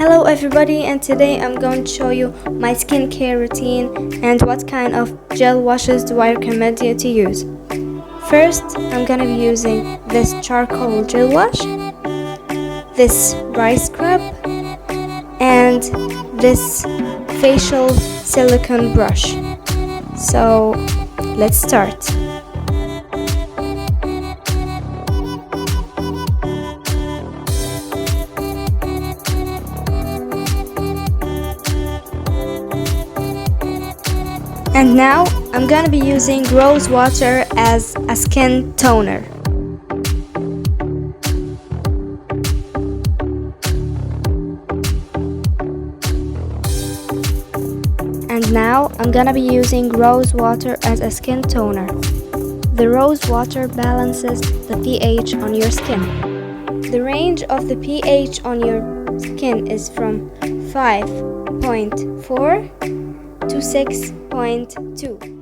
Hello everybody, and today I'm going to show you my skincare routine and what kind of gel washes do I recommend you to use. First, I'm gonna be using this charcoal gel wash, this rice scrub, and this facial silicone brush. So let's start. And now I'm gonna be using rose water as a skin toner. And now I'm gonna be using rose water as a skin toner. The rose water balances the pH on your skin. The range of the pH on your skin is from 5.4 to 6.2.